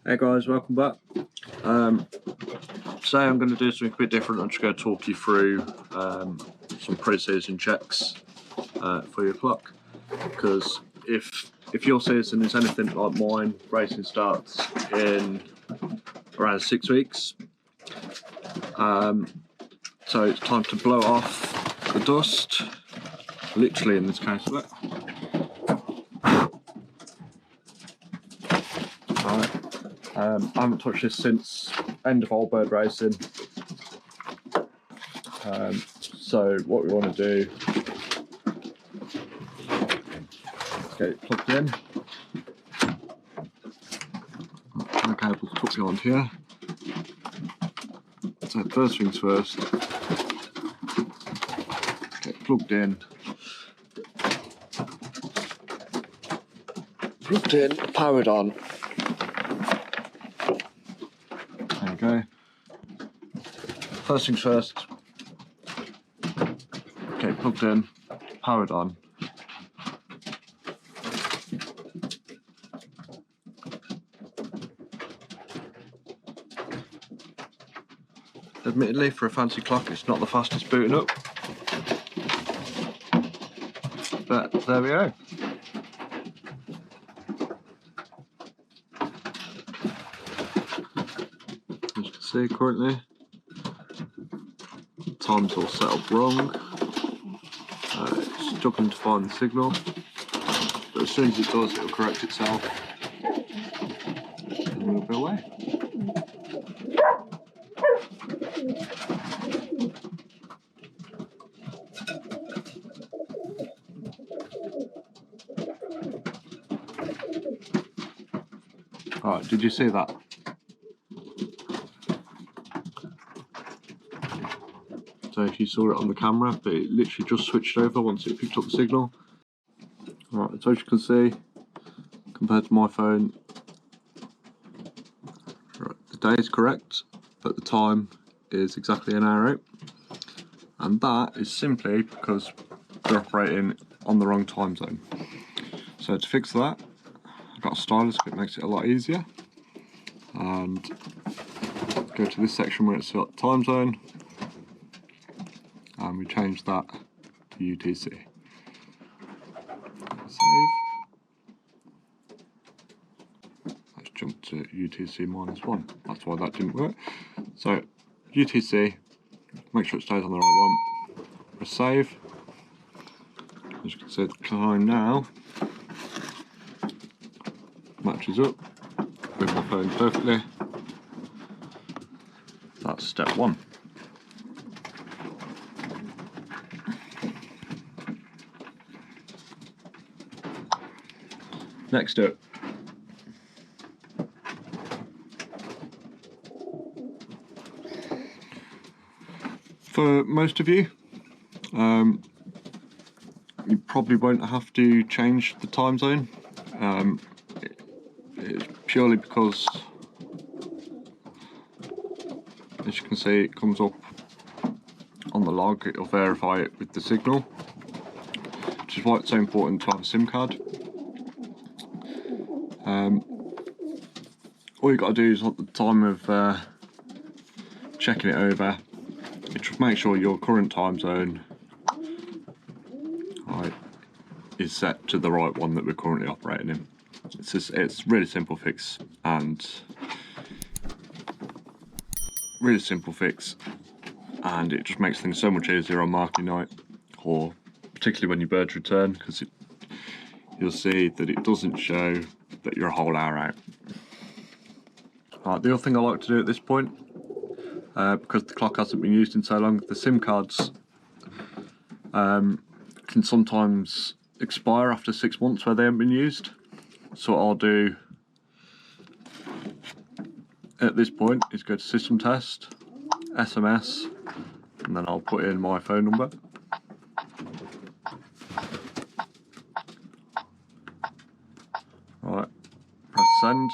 Hey guys, welcome back. Today I'm going to do something a bit different. I'm just going to talk you through some pre-season checks for your clock, because if your season is anything like mine, racing starts in around 6 weeks. So it's time to blow off the dust, literally in this case of it. Right. I haven't touched this since end of old bird racing. So what we want to do is get it plugged in. The cable's put behind here. So first things first, get it plugged in. Plugged in, powered on. There we go. First things first, okay, plugged in, powered on. Admittedly, for a fancy clock, it's not the fastest booting up, but there we go. As you can see, currently time's all set up wrong. It's struggling to find the signal, but as soon as it does, it'll correct itself and we'll go away. Alright, did you see that? So if you saw it on the camera, but it literally just switched over once it picked up the signal. Alright, so as you can see, compared to my phone, right, the day is correct, but the time is exactly an hour out. And that is simply because we're operating on the wrong time zone. So to fix that, I've got a stylus, it makes it a lot easier. And go to this section where it's got time zone, and we change that to UTC. Save. Let's jump to UTC -1. That's why that didn't work. So UTC, make sure it stays on the right one. Press save. As you can see, the time now matches up with my phone perfectly. That's step one. Next up, for most of you, you probably won't have to change the time zone. It's purely because, as you can see, it comes up on the log, it'll verify it with the signal, which is why it's so important to have a SIM card. All you've got to do is at the time of checking it over, just make sure your current time zone is set to the right one that we're currently operating in. It's a really simple fix, and it just makes things so much easier on marking night, or particularly when your birds return, because you'll see that it doesn't show that you're a whole hour out. The other thing I like to do at this point, because the clock hasn't been used in so long, the SIM cards can sometimes expire after 6 months where they haven't been used. So what I'll do at this point is go to system test, SMS, and then I'll put in my phone number. Right, press send.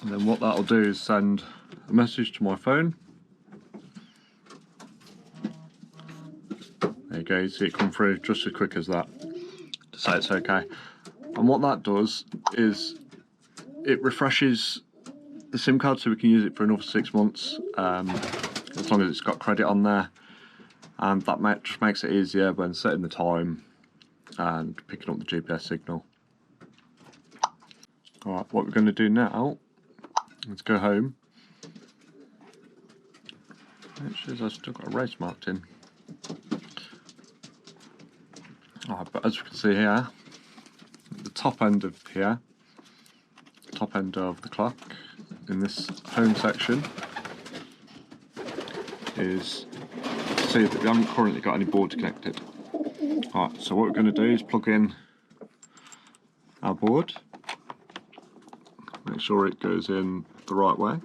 And then what that'll do is send a message to my phone. There you go, you see it come through just as quick as that to say it's okay. And what that does is it refreshes the SIM card so we can use it for another 6 months, as long as it's got credit on there, and that makes it easier when setting the time and picking up the GPS signal. Alright, what we're going to do now, let's go home. It says I've still got a race marked in. Alright, but as you can see here, at the top end of here, top end of the clock, in this home section, is to see that we haven't currently got any boards connected. Alright, so what we're going to do is plug in our board, make sure it goes in the right way,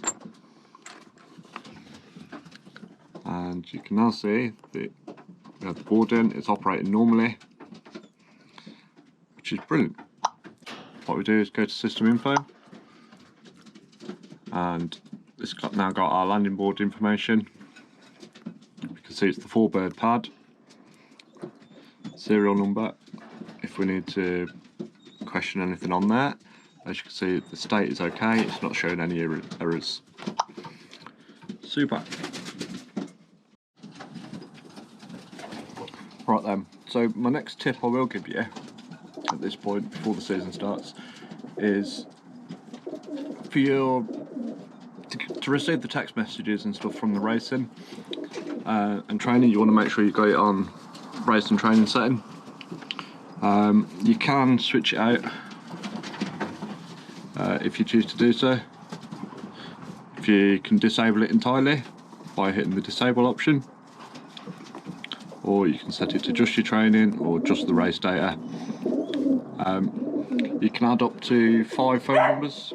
and you can now see that we have the board in, it's operating normally, which is brilliant. What we do is go to system info, and it's now got our landing board information. You can see it's the 4-bird pad, serial number if we need to question anything on there. As you can see, the state is okay, it's not showing any errors. Super. Right then, so my next tip I will give you at this point before the season starts is for your to receive the text messages and stuff from the racing and training. You want to make sure you got it on race and training setting. You can switch it out if you choose to do so. If you can disable it entirely by hitting the disable option, or you can set it to just your training or just the race data. You can add up to 5 phone numbers,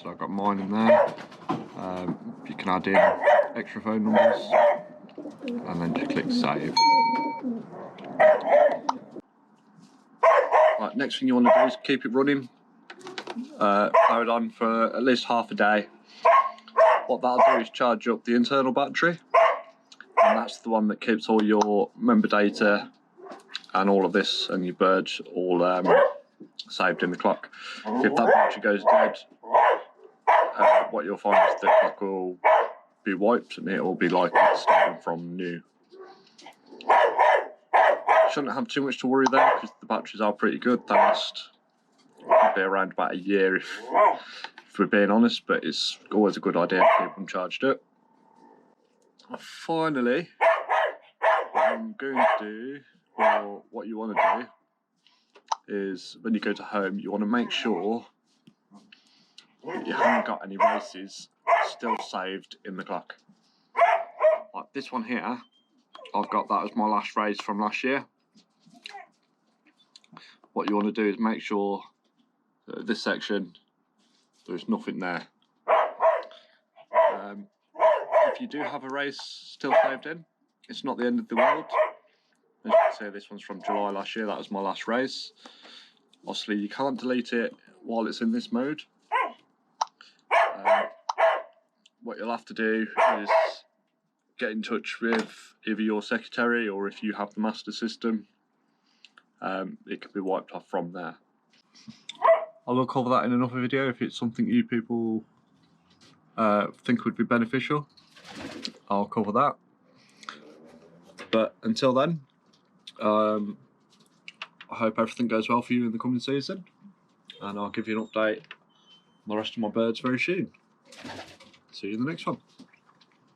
so I've got mine in there. You can add in extra phone numbers and then just click save. Right, next thing you want to do is keep it running, power it on for at least half a day. What that'll do is charge up the internal battery, and that's the one that keeps all your member data and all of this and your birds all saved in the clock. If that battery goes dead, what you'll find is the clock will be wiped and it will be like it's starting from new. Shouldn't have too much to worry there because the batteries are pretty good. They last probably around about a year if we're being honest, but it's always a good idea to keep them charged up. Finally, what I'm going to do, or what you want to do, is when you go to home, you want to make sure that you haven't got any races still saved in the clock. Like this one here, I've got that as my last race from last year. What you want to do is make sure that this section there's nothing there. If you do have a race still saved in, it's not the end of the world. As you can see, this one's from July last year, that was my last race. Obviously you can't delete it while it's in this mode. What you'll have to do is get in touch with either your secretary, or if you have the master system, it can be wiped off from there. I will cover that in another video if it's something you people think would be beneficial. I'll cover that. But until then, I hope everything goes well for you in the coming season, and I'll give you an update on the rest of my birds very soon. See you in the next one.